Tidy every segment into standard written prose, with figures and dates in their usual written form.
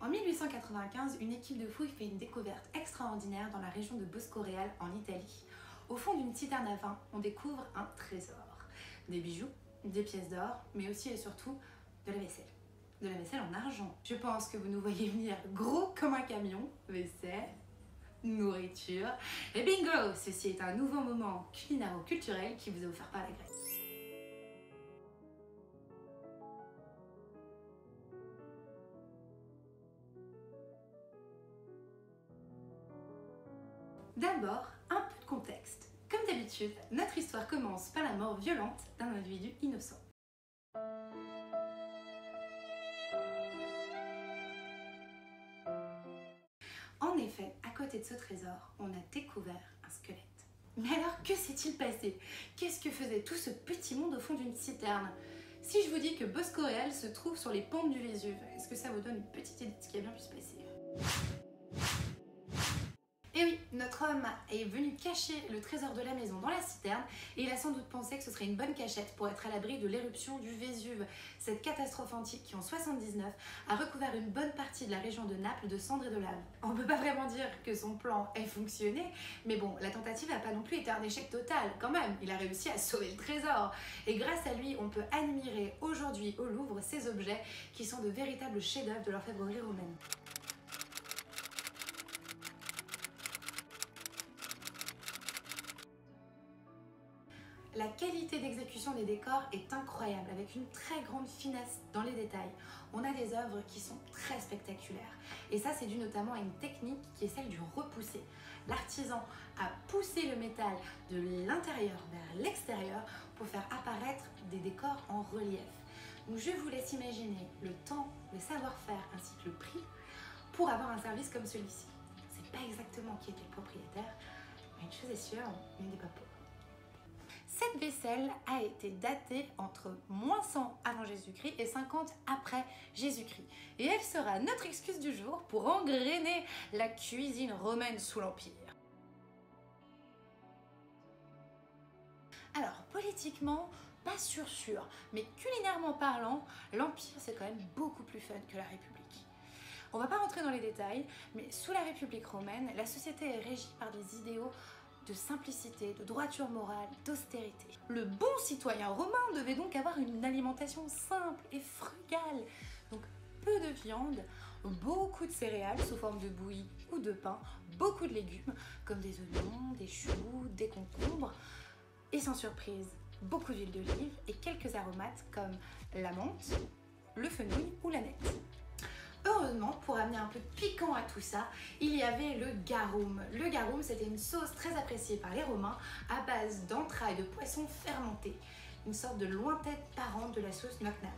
En 1895, une équipe de fouilles fait une découverte extraordinaire dans la région de Bosco-Reale en Italie. Au fond d'une citerne à vin, on découvre un trésor. Des bijoux, des pièces d'or, mais aussi et surtout de la vaisselle. De la vaisselle en argent. Je pense que vous nous voyez venir gros comme un camion. Vaisselle, nourriture. Et bingo! Ceci est un nouveau moment culinaro-culturel qui vous est offert par la Grèce. D'abord, un peu de contexte. Comme d'habitude, notre histoire commence par la mort violente d'un individu innocent. En effet, à côté de ce trésor, on a découvert un squelette. Mais alors, que s'est-il passé? Qu'est-ce que faisait tout ce petit monde au fond d'une citerne? Si je vous dis que Bosco-Reale se trouve sur les pentes du Vésuve, est-ce que ça vous donne une petite idée de ce qui a bien pu se passer? Et oui, notre homme est venu cacher le trésor de la maison dans la citerne et il a sans doute pensé que ce serait une bonne cachette pour être à l'abri de l'éruption du Vésuve. Cette catastrophe antique qui en 79 a recouvert une bonne partie de la région de Naples de cendres et de lave. On peut pas vraiment dire que son plan ait fonctionné, mais bon, la tentative n'a pas non plus été un échec total quand même. Il a réussi à sauver le trésor et grâce à lui, on peut admirer aujourd'hui au Louvre ces objets qui sont de véritables chefs-d'œuvre de l'orfèvrerie romaine. La qualité d'exécution des décors est incroyable, avec une très grande finesse dans les détails. On a des œuvres qui sont très spectaculaires. Et ça, c'est dû notamment à une technique qui est celle du repoussé. L'artisan a poussé le métal de l'intérieur vers l'extérieur pour faire apparaître des décors en relief. Donc je vous laisse imaginer le temps, le savoir-faire ainsi que le prix pour avoir un service comme celui-ci. C'est pas exactement qui était le propriétaire, mais une chose est sûre, il n'est pas pauvre. Cette vaisselle a été datée entre -100 avant Jésus-Christ et 50 après Jésus-Christ. Et elle sera notre excuse du jour pour engrainer la cuisine romaine sous l'Empire. Alors, politiquement, pas sûr, mais culinairement parlant, l'Empire c'est quand même beaucoup plus fun que la République. On va pas rentrer dans les détails, mais sous la République romaine, la société est régie par des idéaux de simplicité, de droiture morale, d'austérité. Le bon citoyen romain devait donc avoir une alimentation simple et frugale. Donc peu de viande, beaucoup de céréales sous forme de bouillie ou de pain, beaucoup de légumes comme des oignons, des choux, des concombres et sans surprise, beaucoup d'huile d'olive et quelques aromates comme la menthe, le fenouil ou l'aneth. Heureusement, pour amener un peu de piquant à tout ça, il y avait le garum. Le garum, c'était une sauce très appréciée par les Romains à base d'entrailles de poisson fermenté, une sorte de lointaine parente de la sauce knock-nam.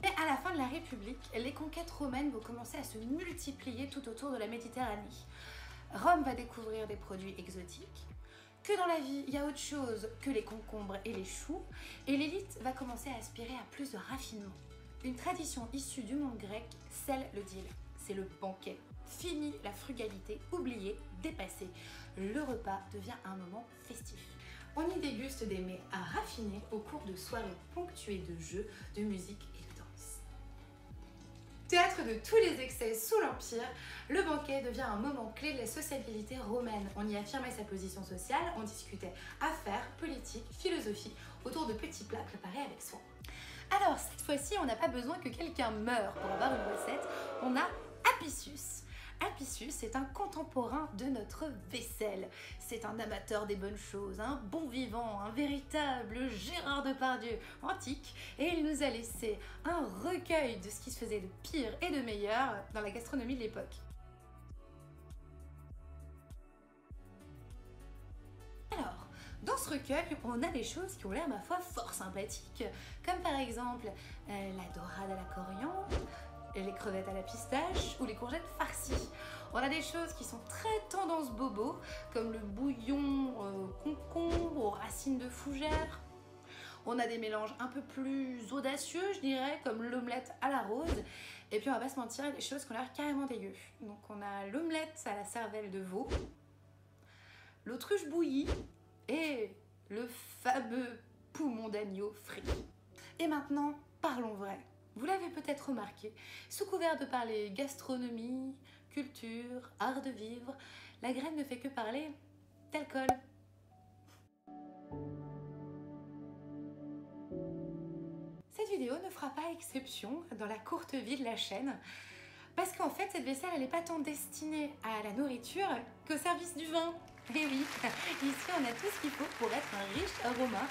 Et à la fin de la République, les conquêtes romaines vont commencer à se multiplier tout autour de la Méditerranée. Rome va découvrir des produits exotiques, que dans la vie, il y a autre chose que les concombres et les choux, et l'élite va commencer à aspirer à plus de raffinement. Une tradition issue du monde grec scelle le deal. C'est le banquet. Fini la frugalité, oubliée, dépassée. Le repas devient un moment festif. On y déguste des mets à raffiner au cours de soirées ponctuées de jeux, de musique et de danse. Théâtre de tous les excès sous l'Empire, le banquet devient un moment clé de la sociabilité romaine. On y affirmait sa position sociale, on discutait affaires, politique, philosophie, autour de petits plats préparés avec soin. Alors cette fois-ci, on n'a pas besoin que quelqu'un meure pour avoir une recette, on a Apicius. Apicius est un contemporain de notre vaisselle. C'est un amateur des bonnes choses, un bon vivant, un véritable Gérard Depardieu antique, et il nous a laissé un recueil de ce qui se faisait de pire et de meilleur dans la gastronomie de l'époque. Alors, dans ce recueil, on a des choses qui ont l'air, ma foi, fort sympathiques, comme par exemple la dorade à la coriandre, les crevettes à la pistache ou les courgettes farcies. On a des choses qui sont très tendance bobo, comme le bouillon concombre aux racines de fougère. On a des mélanges un peu plus audacieux, je dirais, comme l'omelette à la rose. Et puis on va pas se mentir, il y a des choses qui ont l'air carrément dégueu. Donc on a l'omelette à la cervelle de veau, l'autruche bouillie et le fameux poumon d'agneau frit. Et maintenant, parlons vrai. Vous l'avez peut-être remarqué, sous couvert de parler gastronomie, culture, art de vivre, la graine ne fait que parler d'alcool. Cette vidéo ne fera pas exception dans la courte vie de la chaîne, parce qu'en fait cette vaisselle elle n'est pas tant destinée à la nourriture qu'au service du vin. Et oui, ici on a tout ce qu'il faut pour être un riche romain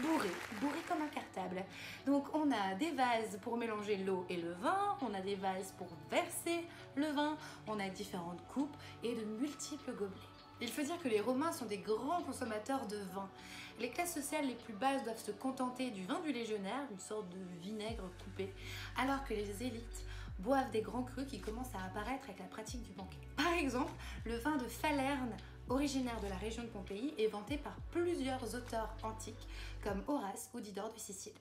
bourré comme un cartable. Donc on a des vases pour mélanger l'eau et le vin, on a des vases pour verser le vin, on a différentes coupes et de multiples gobelets. Il faut dire que les Romains sont des grands consommateurs de vin. Les classes sociales les plus basses doivent se contenter du vin du légionnaire, une sorte de vinaigre coupé, alors que les élites boivent des grands crus qui commencent à apparaître avec la pratique du banquet. Par exemple, le vin de Falerne, originaire de la région de Pompéi, est vanté par plusieurs auteurs antiques comme Horace ou Didore de Sicile.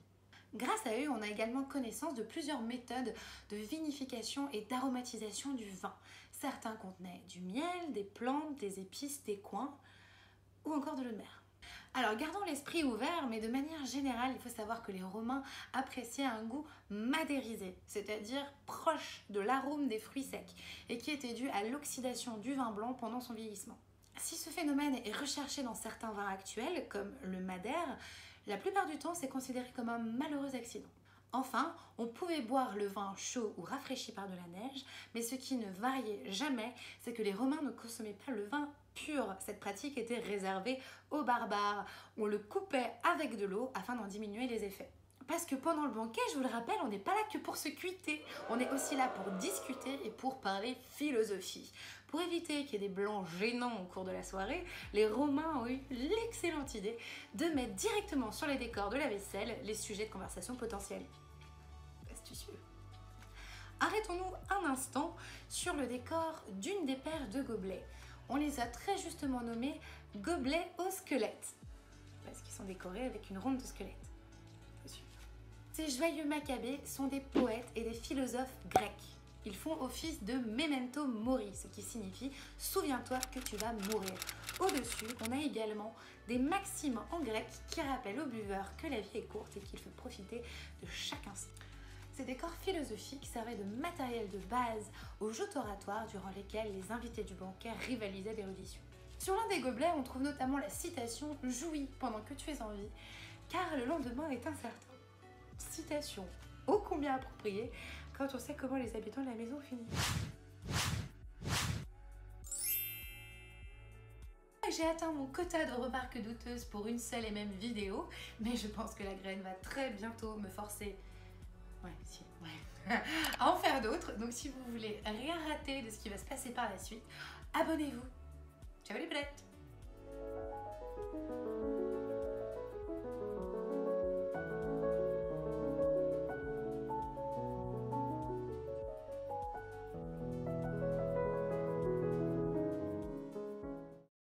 Grâce à eux, on a également connaissance de plusieurs méthodes de vinification et d'aromatisation du vin. Certains contenaient du miel, des plantes, des épices, des coings ou encore de l'eau de mer. Alors gardons l'esprit ouvert, mais de manière générale, il faut savoir que les Romains appréciaient un goût madérisé, c'est-à-dire proche de l'arôme des fruits secs, et qui était dû à l'oxydation du vin blanc pendant son vieillissement. Si ce phénomène est recherché dans certains vins actuels, comme le madère, la plupart du temps c'est considéré comme un malheureux accident. Enfin, on pouvait boire le vin chaud ou rafraîchi par de la neige, mais ce qui ne variait jamais, c'est que les Romains ne consommaient pas le vin pur. Cette pratique était réservée aux barbares. On le coupait avec de l'eau afin d'en diminuer les effets. Parce que pendant le banquet, je vous le rappelle, on n'est pas là que pour se cuiter. On est aussi là pour discuter et pour parler philosophie. Pour éviter qu'il y ait des blancs gênants au cours de la soirée, les Romains ont eu l'excellente idée de mettre directement sur les décors de la vaisselle les sujets de conversation potentiels. Astucieux. Arrêtons-nous un instant sur le décor d'une des paires de gobelets. On les a très justement nommés gobelets au squelette, parce qu'ils sont décorés avec une ronde de squelette. Ces joyeux macabées sont des poètes et des philosophes grecs. Ils font office de memento mori, ce qui signifie « souviens-toi que tu vas mourir ». Au-dessus, on a également des maximes en grec qui rappellent aux buveurs que la vie est courte et qu'il faut profiter de chaque instant. Ces décors philosophiques servaient de matériel de base aux joutes oratoires durant lesquelles les invités du banquet rivalisaient d'érudition. Sur l'un des gobelets, on trouve notamment la citation « Jouis pendant que tu es en vie, car le lendemain est incertain ». Citation ô combien appropriée quand on sait comment les habitants de la maison finissent. J'ai atteint mon quota de remarques douteuses pour une seule et même vidéo, mais je pense que la graine va très bientôt me forcer à en faire d'autres. Donc si vous voulez rien rater de ce qui va se passer par la suite, abonnez-vous. Ciao les blettes!